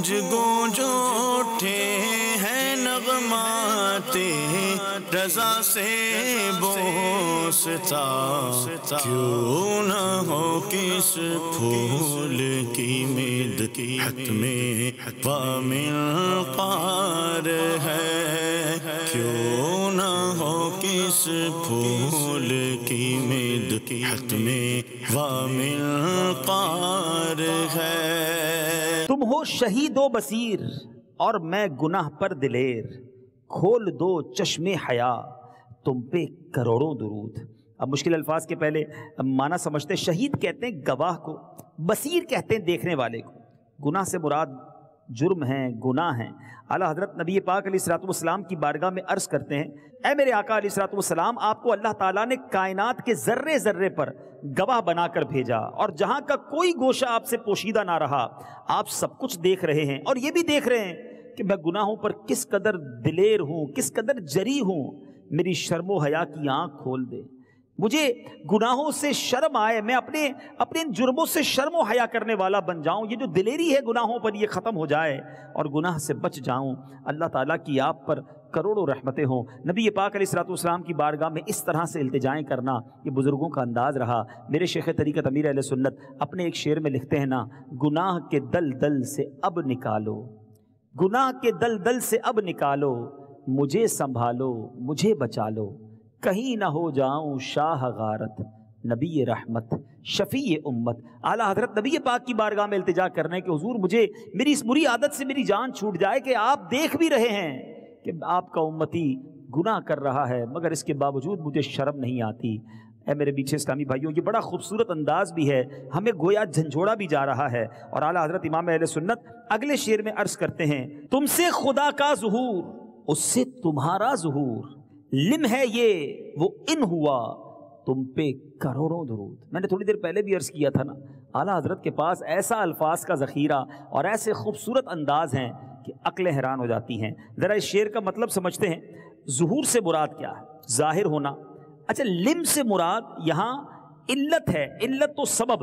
گونج گونج اٹھے ہیں نغمات رضا سے بوستا، کیوں نہ ہو کس پھول کی مدحت میں وامنقار ہے، کیوں نہ ہو کس پھول کی مدحت میں وامنقار ہے۔ تم ہو شہید و بصیر اور میں گناہ پر دلیر، کھول دو چشم حیا تم پہ کروڑوں درود۔ اب مشکل الفاظ کے پہلے معنی سمجھتے۔ شہید کہتے ہیں گواہ کو، بصیر کہتے ہیں دیکھنے والے کو۔ گناہ سے مراد جرم ہیں، گناہ ہیں۔ اعلیٰ حضرت نبی پاک علیہ الصلوۃ والسلام کی بارگاہ میں عرض کرتے ہیں، اے میرے آقا علیہ الصلوۃ والسلام، آپ کو اللہ تعالیٰ نے کائنات کے ذرے ذرے پر گواہ بنا کر بھیجا، اور جہاں کا کوئی گوشہ آپ سے پوشیدہ نہ رہا، آپ سب کچھ دیکھ رہے ہیں، اور یہ بھی دیکھ رہے ہیں کہ میں گناہوں پر کس قدر دلیر ہوں، کس قدر جری ہوں۔ میری شرم و حیا کی آنکھ کھول دے، مجھے گناہوں سے شرم آئے، میں اپنے ان جرموں سے شرم و حیا کرنے والا بن جاؤں، یہ جو دلیری ہے گناہوں پر یہ ختم ہو جائے اور گناہ سے بچ جاؤں۔ اللہ تعالیٰ کی آپ پر کروڑوں رحمتیں ہوں۔ نبی پاک علیہ الصلوۃ والسلام کی بارگاہ میں اس طرح سے التجائیں کرنا یہ بزرگوں کا انداز رہا۔ میرے شیخ طریقت امیر اہل سنت اپنے ایک شعر میں لکھتے ہیں نا، گناہ کے دلدل سے اب نکالو، گناہ کے دلدل سے اب نکالو، مجھے سنبھالو، مجھے بچا لو، کہیں نہ ہو جاؤں شاہ غارت، نبی رحمت شفیع امت۔ اعلیٰ حضرت نبی پاک کی بارگاہ میں التجا کرنے کہ حضور مجھے میری اس بری عادت سے میری جان چھوٹ جائے کہ آپ دیکھ بھی رہے ہیں کہ آپ کا امتی گناہ کر رہا ہے، مگر اس کے باوجود مجھے شرم نہیں آتی۔ اے میرے پیچھے اسلامی بھائیوں، یہ بڑا خوبصورت انداز بھی ہے، ہمیں گویا جھنجھوڑا بھی جا رہا ہے۔ اور اعلیٰ حضرت امام اہل سنت اگلے شعر میں عرض کرتے ہیں، تم سے خدا کا ظہور، اس سے تمہارا ظہور، لم ہے یہ وہ ان ہوا تم پہ کروڑوں درود۔ میں نے تھوڑی دیر پہلے بھی عرض کیا تھا نا، اعلیٰ حضرت کے پاس ایسا الفاظ کا ذخیرہ اور ایسے خوبصورت انداز ہیں کہ عقلیں حیران ہو جاتی ہیں۔ ذرا اس شعر کا مطلب سمجھتے ہیں۔ ظہور سے مراد کیا ہے؟ ظاہر ہونا۔ اچھا، لم سے مراد یہاں علت ہے، علت تو سبب،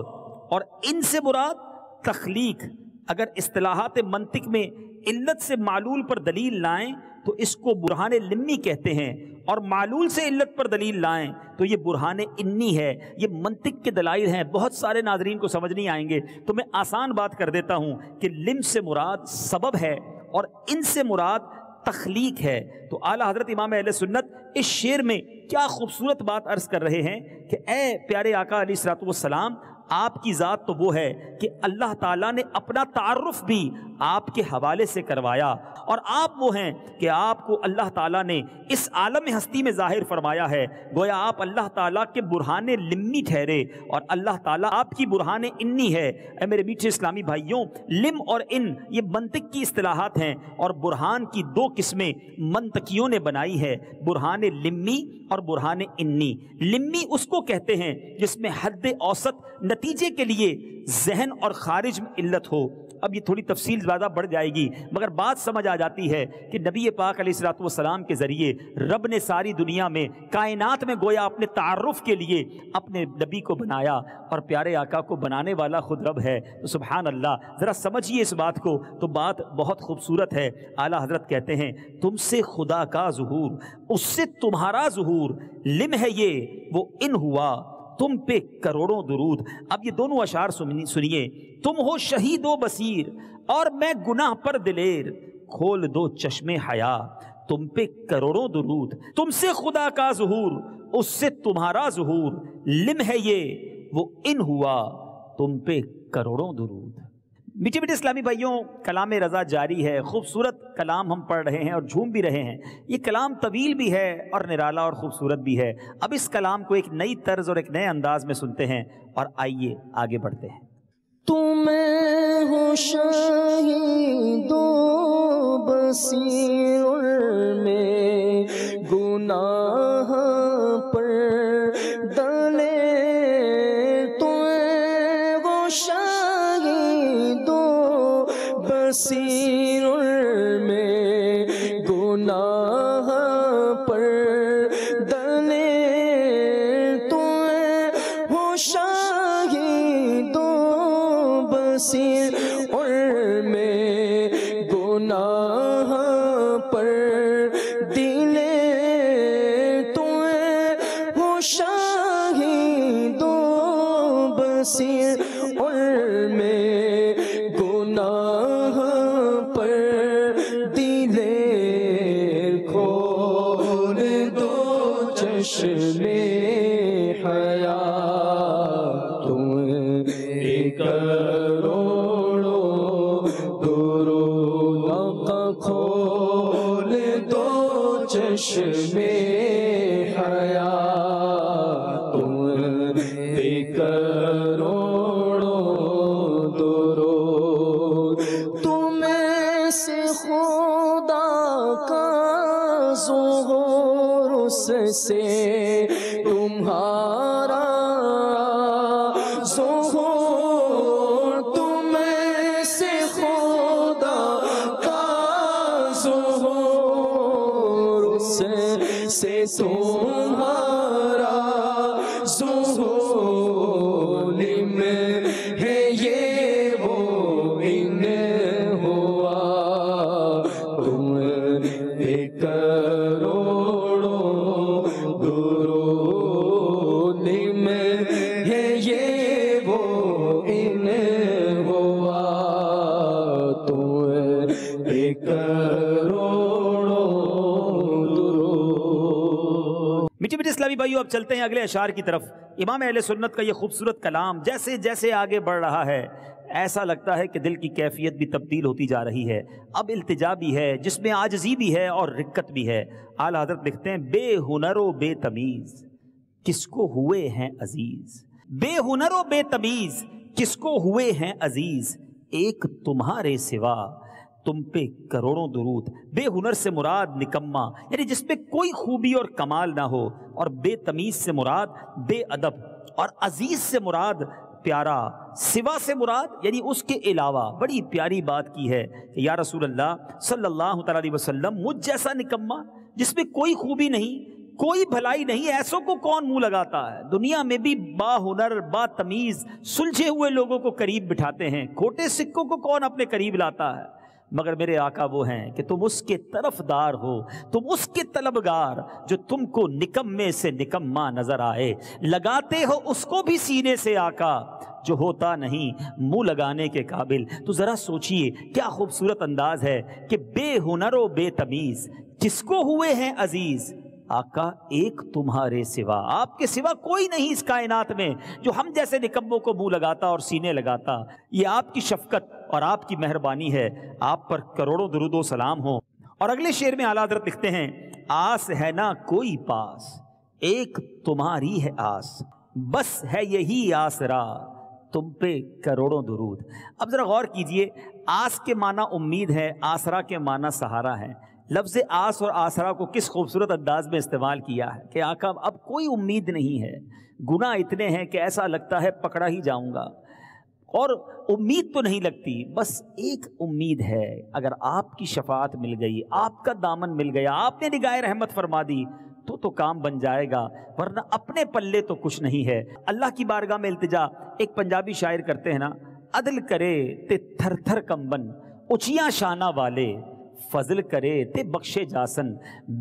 اور ان سے مراد تخلیق۔ اگر اصطلاحات منطق میں علت سے معلول پر دلیل لائیں تو اس کو برہان لمی کہتے ہیں، اور معلول سے علت پر دلیل لائیں تو یہ برہان انی ہے۔ یہ منطق کے دلائل ہیں، بہت سارے ناظرین کو سمجھ نہیں آئیں گے، تو میں آسان بات کر دیتا ہوں کہ لم سے مراد سبب ہے اور ان سے مراد تخلیق ہے۔ تو اعلیٰ حضرت امام اہل سنت اس شعر میں کیا خوبصورت بات عرض کر رہے ہیں کہ اے پیارے آقا علیہ الصلوۃ والسلام، آپ کی ذات تو وہ ہے کہ اللہ تعالیٰ نے اپنا تعارف بھی آپ کے حوالے سے کروایا، اور آپ وہ ہیں کہ آپ کو اللہ تعالیٰ نے اس عالم ہستی میں ظاہر فرمایا ہے، گویا آپ اللہ تعالیٰ کے برہان لمی ٹھہرے اور اللہ تعالیٰ آپ کی برہان انی ہے۔ اے میرے میٹھے اسلامی بھائیوں، لم اور ان یہ منطق کی اصطلاحات ہیں، اور برہان کی دو قسمیں منطقیوں نے بنائی ہے، برہان لمی اور برہان انی۔ لمی اس کو کہتے ہیں جس میں حد اوسط نتیجے کے لیے ذہن اور خارج میں علت ہو۔ اب یہ تھوڑی تفصیل زیادہ بڑھ جائے گی، مگر بات سمجھ آ جاتی ہے کہ نبی پاک علیہ الصلوۃ والسلام کے ذریعے رب نے ساری دنیا میں کائنات میں گویا اپنے تعارف کے لیے اپنے نبی کو بنایا، اور پیارے آقا کو بنانے والا خود رب ہے۔ تو سبحان اللہ، ذرا سمجھیے اس بات کو، تو بات بہت خوبصورت ہے۔ اعلیٰ حضرت کہتے ہیں، تم سے خدا کا ظہور، اس سے تمہارا ظہور، لم ہے یہ وہ ان ہوا تم پہ کروڑوں درود۔ اب یہ دونوں اشعار سنیے، تم ہو شہید و بصیر اور میں گناہ پر دلیر، کھول دو چشم حیا تم پہ کروڑوں درود، تم سے خدا کا ظہور، اس سے تمہارا ظہور، لم ہے یہ وہ ان ہوا تم پہ کروڑوں درود۔ میٹھے میٹھے اسلامی بھائیوں، کلام رضا جاری ہے، خوبصورت کلام ہم پڑھ رہے ہیں اور جھوم بھی رہے ہیں۔ یہ کلام طویل بھی ہے اور نرالا اور خوبصورت بھی ہے۔ اب اس کلام کو ایک نئی طرز اور ایک نئے انداز میں سنتے ہیں، اور آئیے آگے بڑھتے ہیں۔ تمہیں ہو شہید و بصیر میں گناہ پر ڈالے، تمہیں ہو شہید و بصیر میں گناہ پر ڈالے، تمہیں ہو شہید و بصیر میں چشمے حیات تم کروڑوں درود آقا کھول دو چشمے حیات تم کروڑوں درود تم سے خدا کا ظہور اس سے تمہارا ظہور تم سے خدا کا ظہور اس سے تمہارا ظہور میں ہے یہ وہ ان ہوا تم کروڑوں درود میں ہے یہ وہ ان ہوا تم کروڑوں درود۔ میٹھے میٹھے اسلامی بھائیو، اب چلتے ہیں اگلے اشعار کی طرف۔ امام اہل سنت کا یہ خوبصورت کلام جیسے جیسے آگے بڑھ رہا ہے ایسا لگتا ہے کہ دل کی کیفیت بھی تبدیل ہوتی جا رہی ہے۔ اب التجا بھی ہے جس میں عاجزی بھی ہے اور رقت بھی ہے۔ اعلیٰ حضرت لکھتے ہیں بے ہنر و بے تمیز کس کو ہوئے ہیں عزیز، بے ہنر و بے تمیز کس کو ہوئے ہیں عزیز، ایک تمہارے سوا تم پہ کروڑوں درود۔ بے ہنر سے مراد نکما، یعنی جس پہ کوئی خوبی اور کمال نہ ہو، اور بے تمیز سے مراد بے ادب، اور عزیز سے مراد پیارا، سوا سے مراد یعنی اس کے علاوہ۔ بڑی پیاری بات کی ہے کہ یا رسول اللہ صلی اللہ تعالی علیہ وسلم، مجھ جیسا نکما جس میں کوئی خوبی نہیں، کوئی بھلائی نہیں، ایسوں کو کون منہ لگاتا ہے؟ دنیا میں بھی با ہنر با تمیز سلجھے ہوئے لوگوں کو قریب بٹھاتے ہیں، کھوٹے سکوں کو کون اپنے قریب لاتا ہے؟ مگر میرے آقا وہ ہیں کہ تم اس کے طرفدار ہو، تم اس کے طلبگار جو تم کو نکمے سے نکما نظر آئے، لگاتے ہو اس کو بھی سینے سے آقا جو ہوتا نہیں منہ لگانے کے قابل۔ تو ذرا سوچئے کیا خوبصورت انداز ہے کہ بے ہنر و بے تمیز کس کو ہوئے ہیں عزیز، آقا ایک تمہارے سوا، آپ کے سوا کوئی نہیں اس کائنات میں جو ہم جیسے نکموں کو منہ لگاتا اور سینے لگاتا۔ یہ آپ کی شفقت اور آپ کی مہربانی ہے، آپ پر کروڑوں درود و سلام ہو۔ اور اگلے شعر میں اعلیٰ حضرت لکھتے ہیں آس ہے نہ کوئی پاس ایک تمہاری ہے آس، بس ہے یہی آسرا تم پہ کروڑوں درود۔ اب ذرا غور کیجئے، آس کے معنی امید ہے، آسرا کے معنی سہارا ہے۔ لفظ آس اور آسرا کو کس خوبصورت انداز میں استعمال کیا ہے کہ آقا اب کوئی امید نہیں ہے، گناہ اتنے ہیں کہ ایسا لگتا ہے پکڑا ہی جاؤں گا، اور امید تو نہیں لگتی، بس ایک امید ہے، اگر آپ کی شفاعت مل گئی، آپ کا دامن مل گیا، آپ نے نگاہ رحمت فرما دی تو کام بن جائے گا، ورنہ اپنے پلے تو کچھ نہیں ہے۔ اللہ کی بارگاہ میں التجا، ایک پنجابی شاعر کرتے ہیں نا، عدل کرے تے تھر تھر کمبن اچیاں شانہ والے، فضل کرے تے بخشے جاسن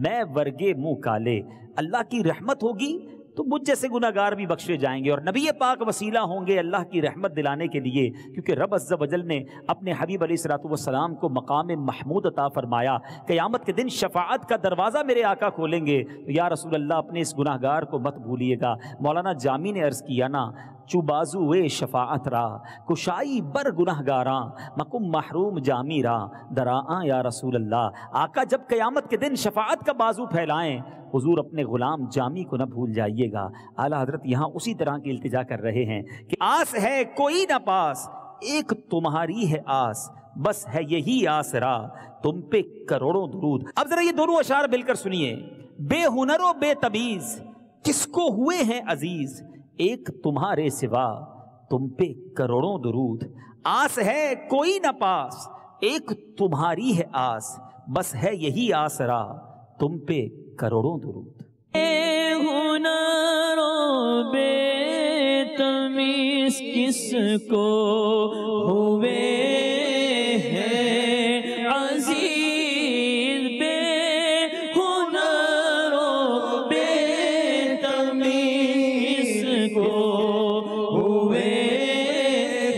میں ورگے منہ کالے۔ اللہ کی رحمت ہوگی تو مجھ جیسے گناہ گار بھی بخشے جائیں گے، اور نبی پاک وسیلہ ہوں گے اللہ کی رحمت دلانے کے لیے، کیونکہ رب عز و جل نے اپنے حبیب علیہ الصلوۃ والسلام کو مقام محمود عطا فرمایا۔ قیامت کے دن شفاعت کا دروازہ میرے آقا کھولیں گے، تو یا رسول اللہ اپنے اس گناہ گار کو مت بھولیے گا۔ مولانا جامی نے عرض کیا نا، چو بازوے شفاعت را کشائی بر گناہ گاراں مکم محروم جامی را دراآں یا رسول اللہ۔ آقا جب قیامت کے دن شفاعت کا بازو پھیلائیں، حضور اپنے غلام جامی کو نہ بھول جائیے گا۔ اعلیٰ حضرت یہاں اسی طرح کی التجا کر رہے ہیں کہ آس ہے کوئی نہ پاس ایک تمہاری ہے آس، بس ہے یہی آسرا تم پہ کروڑوں درود۔ اب ذرا یہ دونوں اشعار مل کر سنیے، بے ہنر و بے تمیز کس کو ہوئے ہیں عزیز، ایک تمہارے سوا تم پہ کروڑوں درود۔ آس ہے کوئی نہ پاس ایک تمہاری ہے آس، بس ہے یہی آسرا تم پہ کروڑوں درود۔ بے ہنر و بے تمیز کس کو ہوئے ہیں عزیز، بے ہنر و بے تمیز کو ہوئے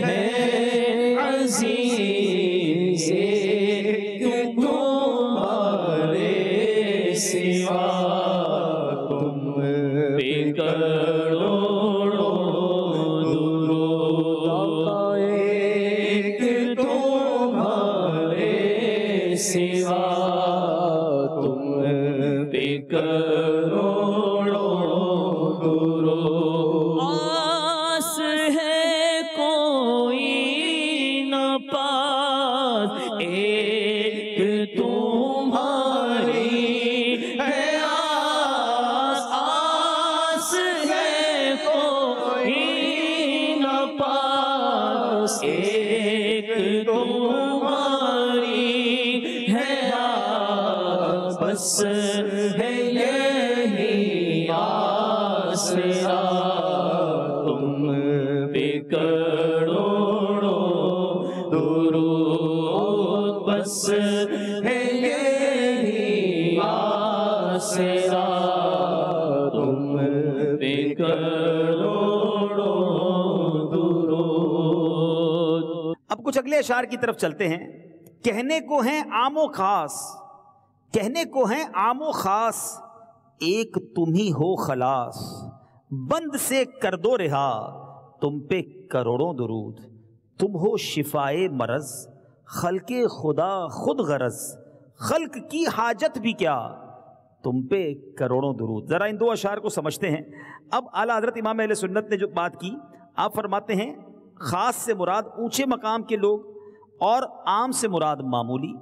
ہیں عزیز، تمہارے سوا تم سوا تم پہ کروڑوں درود آس ہے کوئی نہ پاس ایک تمہاری ہے آس آس ہے کوئی نہ پاس ایک تمہاری ہے آس بس ہے یہی آسرا تم پہ کروڑوں درود بس ہے یہی آسرا تم پہ کروڑوں درود۔ اب کچھ اگلے اشعار کی طرف چلتے ہیں۔ کہنے کو ہیں عام و خاص، کہنے کو ہیں عام و خاص، ایک تم ہی ہو خلاص، بند سے کر دو رہا تم پہ کروڑوں درود، تم ہو شفائے مرض، خلق خدا خود غرض، خلق کی حاجت بھی کیا تم پہ کروڑوں درود۔ ذرا ان دو اشعار کو سمجھتے ہیں۔ اب اعلیٰ حضرت امام اہل سنت نے جو بات کی، آپ فرماتے ہیں خاص سے مراد اونچے مقام کے لوگ، اور عام سے مراد معمولی،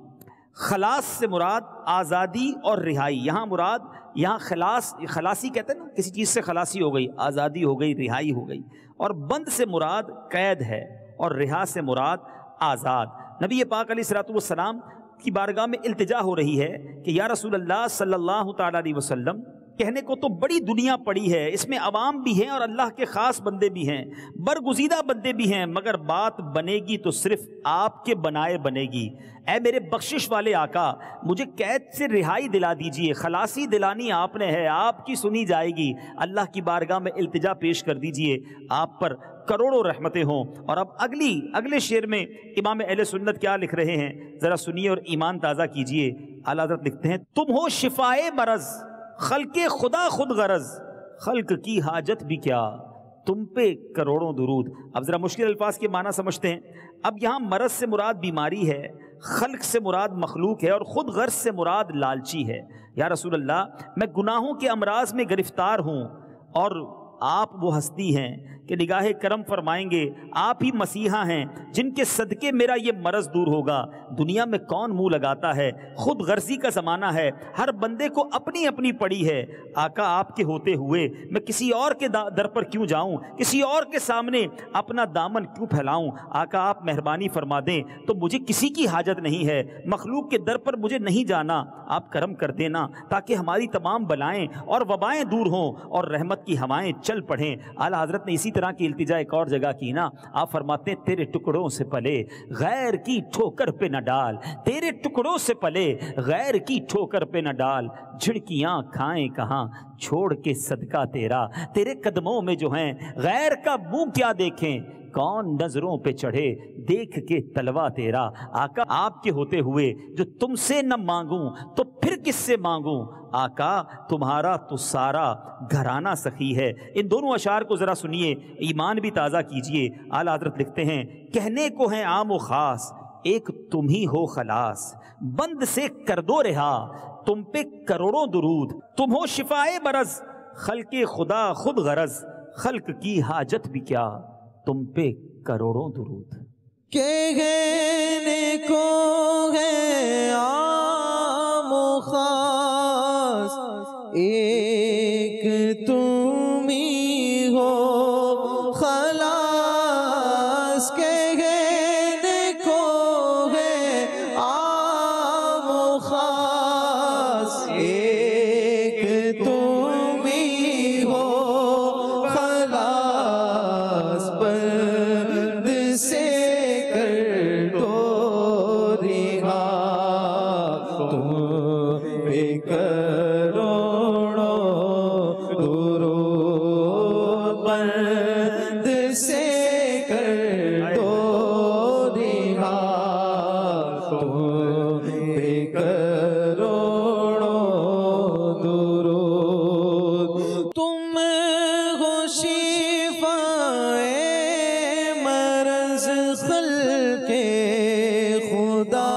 خلاص سے مراد آزادی اور رہائی۔ یہاں مراد یہاں خلاصی کہتے ہیں نا، کسی چیز سے خلاصی ہو گئی، آزادی ہو گئی، رہائی ہو گئی۔ اور بند سے مراد قید ہے، اور رہا سے مراد آزاد۔ نبی پاک علیہ الصلوۃ والسلام کی بارگاہ میں التجا ہو رہی ہے کہ یا رسول اللہ صلی اللہ تعالیٰ علیہ وسلم، کہنے کو تو بڑی دنیا پڑی ہے، اس میں عوام بھی ہیں اور اللہ کے خاص بندے بھی ہیں، برگزیدہ بندے بھی ہیں، مگر بات بنے گی تو صرف آپ کے بنائے بنے گی۔ اے میرے بخشش والے آقا، مجھے قید سے رہائی دلا دیجئے، خلاصی دلانی آپ نے ہے، آپ کی سنی جائے گی۔ اللہ کی بارگاہ میں التجا پیش کر دیجئے، آپ پر کروڑوں رحمتیں ہوں۔ اور اب اگلے شعر میں امام اہل سنت کیا لکھ رہے ہیں، ذرا سنیے اور ایمان تازہ کیجئے۔ اعلیٰ حضرت لکھتے ہیں تم ہو شفائے مرض، خلق خدا خود غرض، خلق کی حاجت بھی کیا تم پہ کروڑوں درود۔ اب ذرا مشکل الفاظ کے معنی سمجھتے ہیں۔ اب یہاں مرض سے مراد بیماری ہے، خلق سے مراد مخلوق ہے، اور خود غرض سے مراد لالچی ہے۔ یا رسول اللہ، میں گناہوں کے امراض میں گرفتار ہوں، اور آپ وہ ہستی ہیں کہ نگاہ کرم فرمائیں گے، آپ ہی مسیحا ہیں جن کے صدقے میرا یہ مرض دور ہوگا۔ دنیا میں کون منہ لگاتا ہے، خود غرضی کا زمانہ ہے، ہر بندے کو اپنی اپنی پڑی ہے۔ آقا آپ کے ہوتے ہوئے میں کسی اور کے در پر کیوں جاؤں، کسی اور کے سامنے اپنا دامن کیوں پھیلاؤں۔ آقا آپ مہربانی فرما دیں تو مجھے کسی کی حاجت نہیں ہے، مخلوق کے در پر مجھے نہیں جانا، آپ کرم کر دینا تاکہ ہماری تمام بلائیں اور وبائیں دور ہوں اور رحمت کی ہوائیں چل پڑھیں۔ اعلیٰ حضرت نے اسی طرح کی التجا ایک اور جگہ کی نا، آپ فرماتے ہیں تیرے ٹکڑوں سے پلے غیر کی ٹھوکر پہ نہ ڈال، تیرے ٹکڑوں سے پلے غیر کی ٹھوکر پہ نہ ڈال، جھڑکیاں کھائیں کہاں چھوڑ کے صدقہ تیرا، تیرے قدموں میں جو ہیں غیر کا منہ کیا دیکھیں، کون نظروں پہ چڑھے دیکھ کے تلوا تیرا۔ آقا آپ کے ہوتے ہوئے جو تم سے نہ مانگوں تو پھر کس سے مانگوں، آقا تمہارا تو سارا گھرانہ سخی ہے۔ ان دونوں اشعار کو ذرا سنیے، ایمان بھی تازہ کیجئے۔ اعلیٰ حضرت لکھتے ہیں کہنے کو ہیں عام و خاص، ایک تم ہی ہو خلاص، بند سے کر دو رہا تم پہ کروڑوں درود، تم ہو شفائے مرض، خلق خدا خود غرض، خلق کی حاجت بھی کیا تم پہ کروڑوں درود۔ کہنے کو ہے عام و خاص، ایک تم ہی ہو خلاص، کہنے کو ہے عام و خاص، ایک تم ہی ہو خلاص، بند سے کر دو رہا تم پہ کروڑوں درود، بند سے کر دو رہا تم پہ کروڑوں درود، تم ہو شفائے مرض، خلق خدا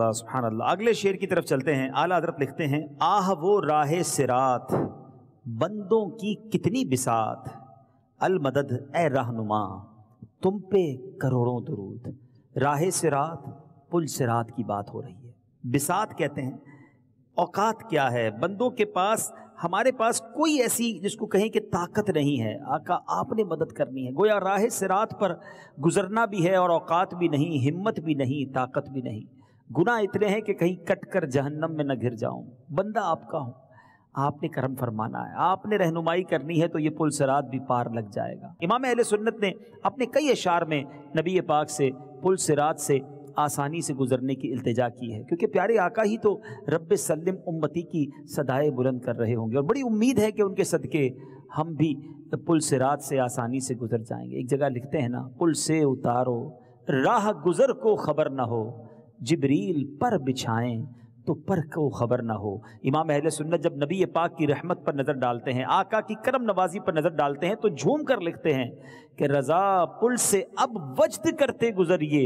اللہ سبحان اللہ. اگلے شعر کی طرف چلتے ہیں. اعلیٰ حضرت لکھتے ہیں آہ وہ راہ صراط بندوں کی کتنی بساط، المدد اے رہنما تم پہ کروڑوں درود. راہ صراط پل صراط کی بات ہو رہی ہے. بساط کہتے ہیں اوقات کیا ہے بندوں کے پاس، ہمارے پاس کوئی ایسی جس کو کہیں کہ طاقت نہیں ہے. آقا آپ نے مدد کرنی ہے. گویا راہ صراط پر گزرنا بھی ہے اور اوقات بھی نہیں، ہمت بھی نہیں، طاقت بھی نہیں. گناہ اتنے ہیں کہ کہیں کٹ کر جہنم میں نہ گر جاؤں. بندہ آپ کا ہوں، آپ نے کرم فرمانا ہے، آپ نے رہنمائی کرنی ہے تو یہ پل صراط بھی پار لگ جائے گا. امام اہل سنت نے اپنے کئی اشعار میں نبی پاک سے پل صراط سے آسانی سے گزرنے کی التجا کی ہے، کیونکہ پیارے آقا ہی تو رب سلم امتی کی صدائے بلند کر رہے ہوں گے، اور بڑی امید ہے کہ ان کے صدقے ہم بھی پل صراط سے آسانی سے گزر جائیں گے. ایک جگہ لکھتے ہیں نا پل سے اتارو راہ گزر کو خبر نہ ہو، جبریل پر بچھائیں تو پر کو خبر نہ ہو. امام اہل سنت جب نبی پاک کی رحمت پر نظر ڈالتے ہیں، آقا کی کرم نوازی پر نظر ڈالتے ہیں، تو جھوم کر لکھتے ہیں کہ رضا پل سے اب وجد کرتے گزریے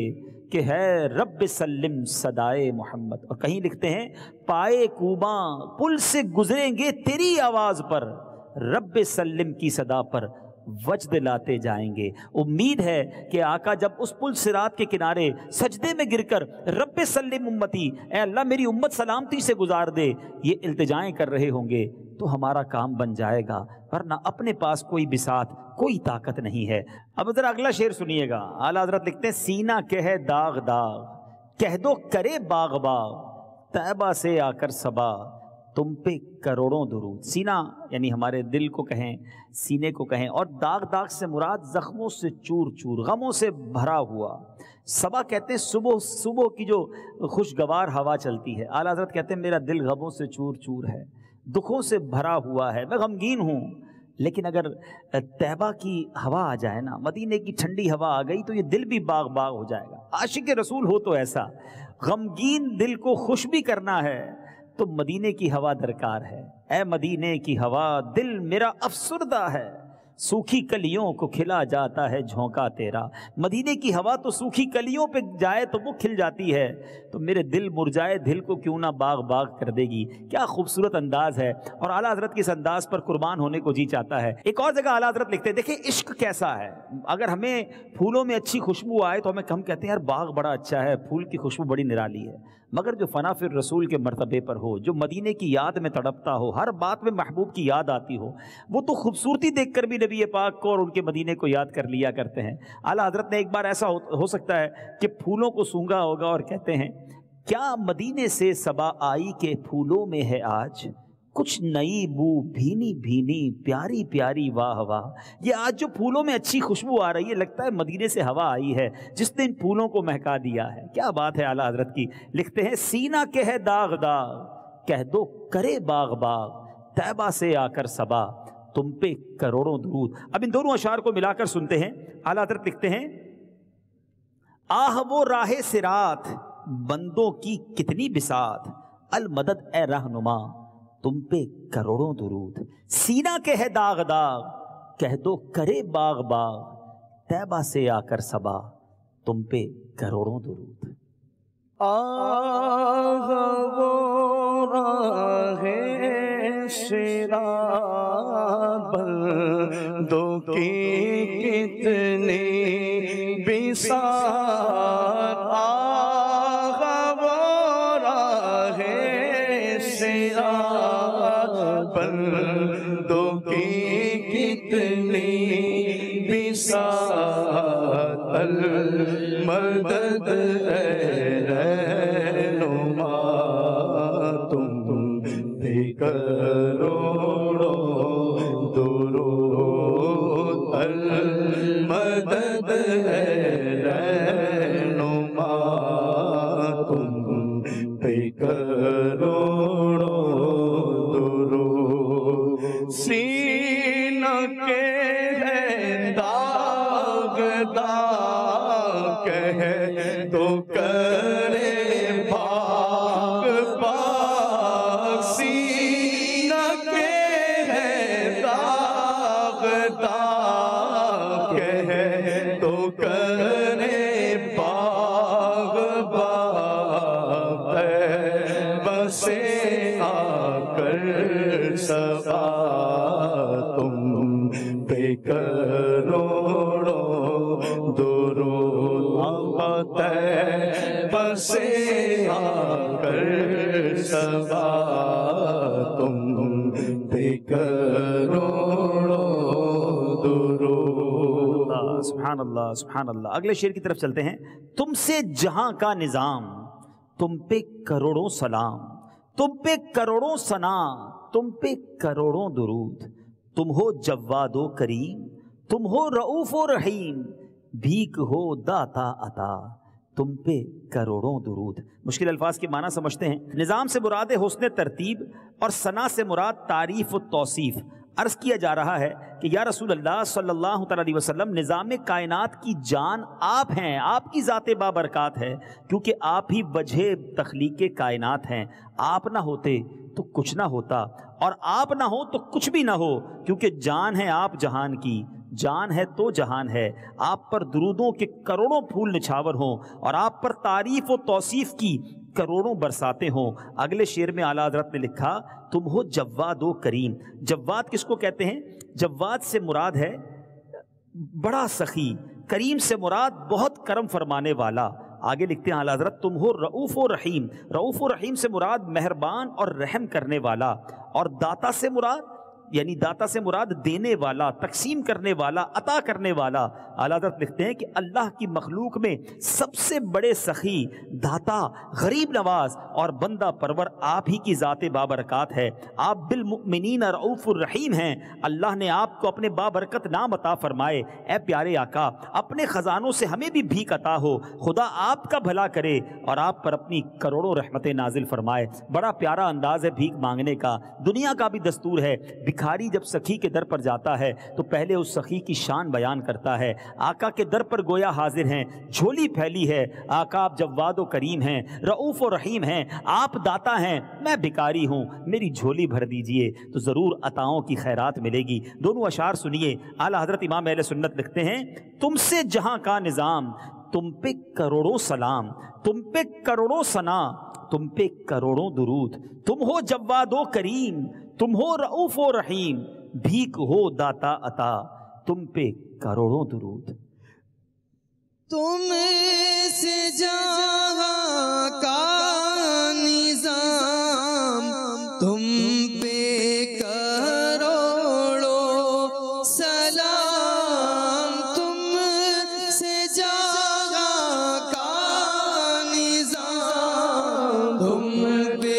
کہ ہے رب سلم صدائے محمد. اور کہیں لکھتے ہیں پائے کوباں پل سے گزریں گے تیری آواز پر، رب سلم کی صدا پر وجد لاتے جائیں گے. امید ہے کہ آقا جب اس پل صراط کے کنارے سجدے میں گر کر رب سلم امتی، اے اللہ میری امت سلامتی سے گزار دے، یہ التجائیں کر رہے ہوں گے تو ہمارا کام بن جائے گا، ورنہ اپنے پاس کوئی بساط کوئی طاقت نہیں ہے. اب ذرا اگلا شعر سنیے گا. اعلیٰ حضرت لکھتے ہیں سینہ کہے داغ داغ کہہ دو کرے باغ باغ، طیبہ سے آ کر صبا تم پہ کروڑوں درود. سینہ یعنی ہمارے دل کو کہیں، سینے کو کہیں، اور داغ داغ سے مراد زخموں سے چور چور، غموں سے بھرا ہوا. صبا کہتے ہیں صبح صبح کی جو خوشگوار ہوا چلتی ہے. اعلیٰ حضرت کہتے ہیں میرا دل غموں سے چور چور ہے، دکھوں سے بھرا ہوا ہے، میں غمگین ہوں. لیکن اگر طیبہ کی ہوا آ جائے نا، مدینے کی ٹھنڈی ہوا آ گئی تو یہ دل بھی باغ باغ ہو جائے گا. عاشق رسول ہو تو ایسا غمگین دل کو خوش بھی کرنا ہے تو مدینے کی ہوا درکار ہے. اے مدینے کی ہوا دل میرا افسردہ ہے، سوکھی کلیوں کو کھلا جاتا ہے جھونکا تیرا. مدینے کی ہوا تو سوکھی کلیوں پہ جائے تو وہ کھل جاتی ہے، تو میرے دل مرجائے دل کو کیوں نہ باغ باغ کر دے گی. کیا خوبصورت انداز ہے، اور اعلیٰ حضرت کے اس انداز پر قربان ہونے کو جی چاہتا ہے. ایک اور جگہ اعلیٰ حضرت لکھتے ہیں دیکھیں عشق کیسا ہے. اگر ہمیں پھولوں میں اچھی خوشبو آئے تو ہم کہتے ہیں یار باغ بڑا اچھا ہے، پھول کی خوشبو بڑی نرالی ہے. مگر جو فنا فی الرسول کے مرتبے پر ہو، جو مدینے کی یاد میں تڑپتا ہو، ہر بات میں محبوب کی یاد آتی ہو، وہ تو خوبصورتی دیکھ کر بھی نبی پاک کو اور ان کے مدینے کو یاد کر لیا کرتے ہیں. اعلیٰ حضرت نے ایک بار ایسا ہو سکتا ہے کہ پھولوں کو سونگا ہوگا اور کہتے ہیں کیا مدینے سے صبا آئی کے پھولوں میں ہے آج کچھ نئی بو بھینی بھینی پیاری پیاری واہ واہ. یہ آج جو پھولوں میں اچھی خوشبو آ رہی ہے لگتا ہے مدینے سے ہوا آئی ہے جس نے ان پھولوں کو مہکا دیا ہے. کیا بات ہے اعلیٰ حضرت کی. لکھتے ہیں سینہ کہے داغ داغ کہہ دو کرے باغ باغ، طیبہ سے آ کر صبا تم پہ کروڑوں درود. اب ان دونوں اشعار کو ملا کر سنتے ہیں. اعلیٰ حضرت لکھتے ہیں آہ وہ راہ صراط بندوں کی کتنی بساط، المدد اے رہنما تم پہ کروڑوں درود. سینہ کے ہے داغ داغ کہہ دو کرے باغ باغ، طیبہ سے آ کر صبا تم پہ کروڑوں درود. آہ وہ راہ صراط بندوں کی کتنی بساط، آہ وہ راہ صراط بندوں کی کتنی بساط، المدد اے رہنما تم پہ کروڑوں درود، المدد اے رہنما تم پہ کروڑوں درود. سینہ کے ہے داغ داغ کہہ دو کرے باغ باغ، سینہ کے ہے داغ داغ کہہ دو کرے باغ باغ، بسے آ کر سبا تم پہ کروڑوں درود بسے آ کر سبا تم پہ کروڑوں درود۔ سبحان اللہ سبحان اللہ۔ اگلے شعر کی طرف چلتے ہیں۔ تم سے جہاں کا نظام، تم پہ کروڑوں سلام، تم پہ کروڑوں ثنا، تم پہ کروڑوں درود۔ تم ہو جواد و کریم، تم ہو رؤوف و رحیم، بھیک ہو داتا عطا، تم پہ کروڑوں درود۔ مشکل الفاظ کے معنی سمجھتے ہیں۔ نظام سے مراد حسن ترتیب اور ثنا سے مراد تعریف و توصیف۔ عرض کیا جا رہا ہے کہ یا رسول اللہ صلی اللہ تعالی علیہ وسلم، نظام کائنات کی جان آپ ہیں، آپ کی ذات بابرکات ہے، کیونکہ آپ ہی وجہ تخلیق کائنات ہیں۔ آپ نہ ہوتے تو کچھ نہ ہوتا، اور آپ نہ ہو تو کچھ بھی نہ ہو، کیونکہ جان ہے آپ جہان کی، جان ہے تو جہان ہے۔ آپ پر درودوں کے کروڑوں پھول نچھاور ہوں، اور آپ پر تعریف و توصیف کی کروڑوں برساتے ہوں۔ اگلے شعر میں اعلیٰ حضرت نے لکھا، تم ہو جواد و کریم۔ جواد کس کو کہتے ہیں؟ جواد سے مراد ہے بڑا سخی، کریم سے مراد بہت کرم فرمانے والا۔ آگے لکھتے ہیں اعلیٰ حضرت، تم ہو رؤوف و رحیم۔ رؤوف و رحیم سے مراد مہربان اور رحم کرنے والا، اور داتا سے مراد یعنی داتا سے مراد دینے والا، تقسیم کرنے والا، عطا کرنے والا۔ اعلیٰ حضرت لکھتے ہیں کہ اللہ کی مخلوق میں سب سے بڑے سخی، داتا، غریب نواز اور بندہ پرور آپ ہی کی ذات بابرکات ہے۔ آپ بالمؤمنین رؤوف الرحیم ہیں۔ اللہ نے آپ کو اپنے بابرکت نام عطا فرمائے۔ اے پیارے آقا، اپنے خزانوں سے ہمیں بھی بھیک عطا ہو، خدا آپ کا بھلا کرے اور آپ پر اپنی کروڑوں رحمتیں نازل فرمائے۔ بڑا پیارا انداز ہے بھیک مانگنے کا، دنیا کا بھی دستور ہے۔ بھکاری جب سخی کے در پر جاتا ہے تو پہلے اس سخی کی شان بیان کرتا ہے۔ آقا کے در پر گویا حاضر ہیں، جھولی پھیلی ہے۔ آقا آپ جواد و کریم ہیں، رؤوف و رحیم ہیں، آپ داتا ہیں، میں بھکاری ہوں، میری جھولی بھر دیجئے تو ضرور عطاؤں کی خیرات ملے گی۔ دونوں اشعار سنیے۔ اعلیٰ حضرت امام اہل سنت لکھتے ہیں، تم سے جہاں کا نظام، تم پہ کروڑوں سلام، تم پہ کروڑوں ثنا، تم پہ کروڑوں درود۔ تم ہو جواد و کریم، تم ہو رؤوف و رحیم، بھیک ہو داتا عطا، تم پہ کروڑوں درود۔ تم سے جہاں کا نظام، تم پہ کروڑوں سلام، تم سے جہاں کا نظام، تم پہ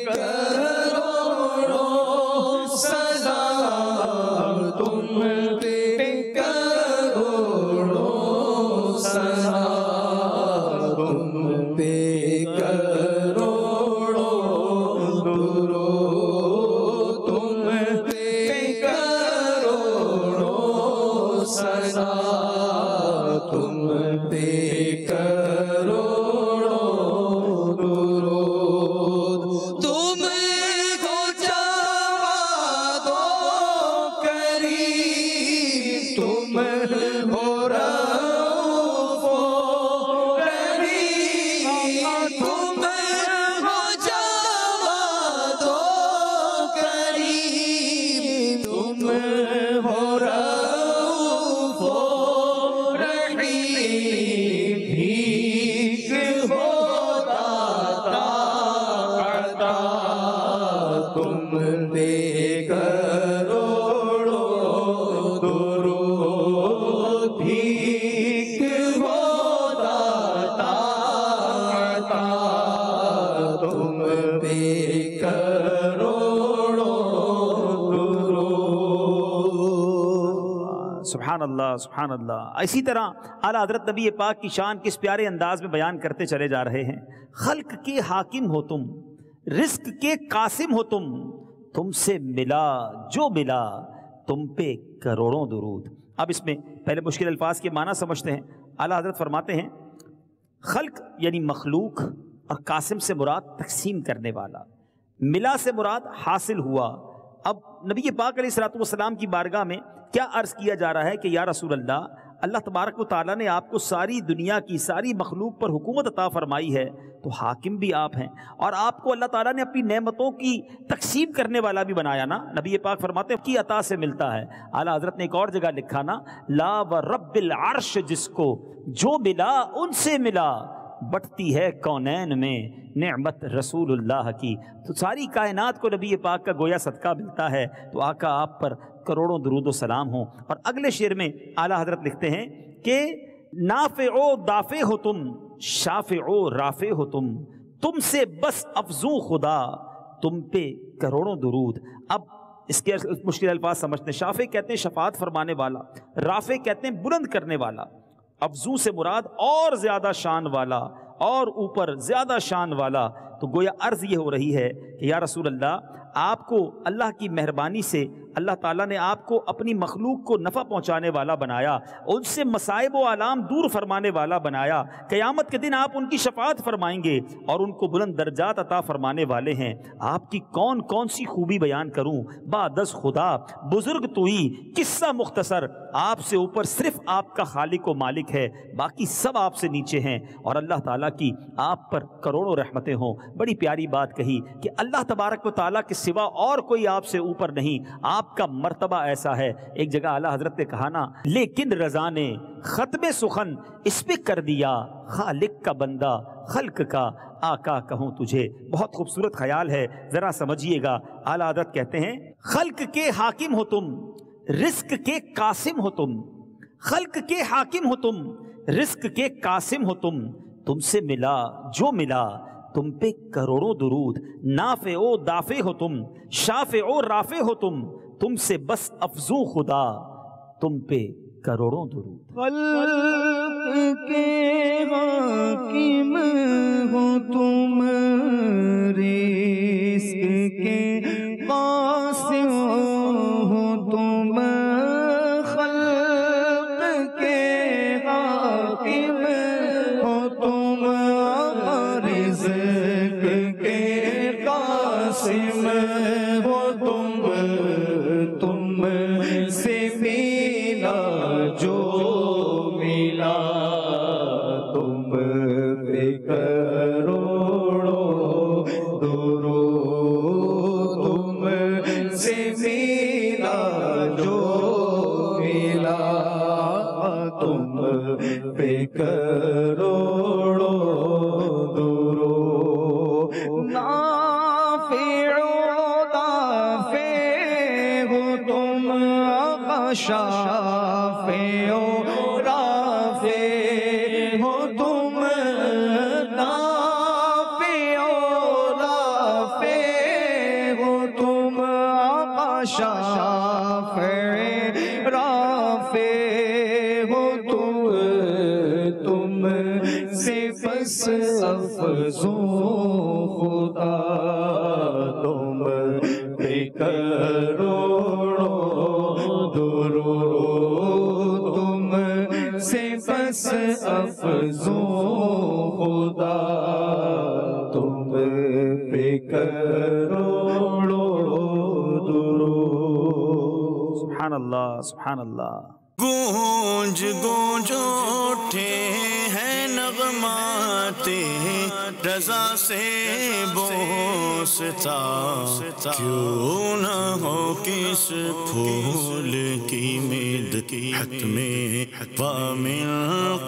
کروڑوں سلام، تم پہ کروڑوں سلام، تم پہ کروڑوں درود، تم پہ کروڑوں سلام، تم پہ کروڑوں درود۔ تم ہو جواد و کریم، تم ہو رؤوف و رحیم، تم ہو جواد و کریم، تم ہو رؤوف و رحیم، بھیک ہو داتا عطا، تم پہ کروڑوں درود، بھیک ہو داتا عطا، تم پہ کروڑوں درود۔ سبحان اللہ سبحان اللہ۔ اسی طرح اعلیٰ حضرت نبی پاک کی شان کس پیارے انداز میں بیان کرتے چلے جا رہے ہیں۔ خلق کے حاکم ہو تم، رزق کے قاسم ہو تم، تم سے ملا جو ملا، تم پہ کروڑوں درود۔ اب اس میں پہلے مشکل الفاظ کے معنی سمجھتے ہیں۔ اعلیٰ حضرت فرماتے ہیں، خلق یعنی مخلوق، اور قاسم سے مراد تقسیم کرنے والا، ملا سے مراد حاصل ہوا۔ اب نبی پاک علیہ الصلوۃ والسلام کی بارگاہ میں کیا عرض کیا جا رہا ہے کہ یا رسول اللہ، اللہ تبارک و تعالیٰ نے آپ کو ساری دنیا کی ساری مخلوق پر حکومت عطا فرمائی ہے تو حاکم بھی آپ ہیں، اور آپ کو اللہ تعالیٰ نے اپنی نعمتوں کی تقسیم کرنے والا بھی بنایا نا۔ نبی پاک فرماتے ہیں کی عطا سے ملتا ہے۔ اعلیٰ حضرت نے ایک اور جگہ لکھا نا، لا و رب العرش، جس کو جو ملا ان سے ملا، بٹتی ہے کونین میں نعمت رسول اللہ کی۔ تو ساری کائنات کو نبی پاک کا گویا صدقہ ملتا ہے، تو آقا آپ پر کروڑوں درود و سلام ہوں۔ اور اگلے شعر میں اعلیٰ حضرت لکھتے ہیں کہ نافع و دافع ہو تم، شافع و رافع ہو تم سے بس افزوں خدا، تم پہ کروڑوں درود۔ اب اس کے مشکل الفاظ سمجھتے ہیں۔ شافع کہتے ہیں شفاعت فرمانے والا، رافع کہتے ہیں بلند کرنے والا، افزوں سے مراد اور زیادہ شان والا، اور اوپر زیادہ شان والا۔ تو گویا عرض یہ ہو رہی ہے کہ یا رسول اللہ، آپ کو اللہ کی مہربانی سے اللہ تعالیٰ نے آپ کو اپنی مخلوق کو نفع پہنچانے والا بنایا، ان سے مصائب و آلام دور فرمانے والا بنایا۔ قیامت کے دن آپ ان کی شفاعت فرمائیں گے اور ان کو بلند درجات عطا فرمانے والے ہیں۔ آپ کی کون کون سی خوبی بیان کروں، بعدز خدا بزرگ تو ہی، قصہ مختصر، آپ سے اوپر صرف آپ کا خالق و مالک ہے، باقی سب آپ سے نیچے ہیں، اور اللہ تعالیٰ کی آپ پر کروڑوں رحمتیں ہوں۔ بڑی پیاری بات کہی کہ اللہ تبارک و تعالیٰ کے سوا اور کوئی آپ سے اوپر نہیں، آپ کا مرتبہ ایسا ہے۔ ایک جگہ اعلیٰ حضرت نے کہا نا، لیکن رضا نے ختم سخن اس پہ کر دیا، خالق کا بندہ خلق کا آقا کہوں تجھے۔ بہت خوبصورت خیال ہے، ذرا سمجھیے گا۔ اعلیٰ حضرت کہتے ہیں خلق کے حاکم ہو تم، رزق کے قاسم ہو تم، خلق کے حاکم ہو تم، رزق کے قاسم ہو تم سے ملا جو ملا، تم پہ کروڑوں درود۔ نافع و دافع ہو تم، شافع و رافع ہو تم سے بس افزوں خدا، تم پہ کروڑوں درود۔ خلق کے حاکم ہو تم، رزق کے قاسم ہو تم، خلق کے حاکم ہو تم، رزق کے قاسم ہو تم سے ملا جو ملا، تم پہ کروڑوں درود، تم سے ملا جو ملا، تم پہ کروڑوں درود۔ نافع و دافع ہو تم، شافع و رافع ہو تم، نافع و رافع ہو تم، شافع رافع ہو تم سے بس افزوں خدا، تم پہ کروڑوں درود، تم سے بس افزوں خدا، تم پہ کروڑوں درود۔ سبحان اللہ، سبحان اللہ۔ گونج گونج اٹھے ہیں نغمات رضا سے بوستا، کیوں نہ ہو کس پھول کی مدحت میں وامل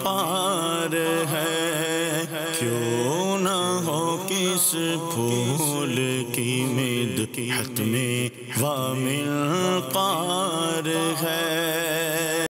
قار ہے، کیوں نہ ہو کس پھول کی مدحت میں وامل قار ہے۔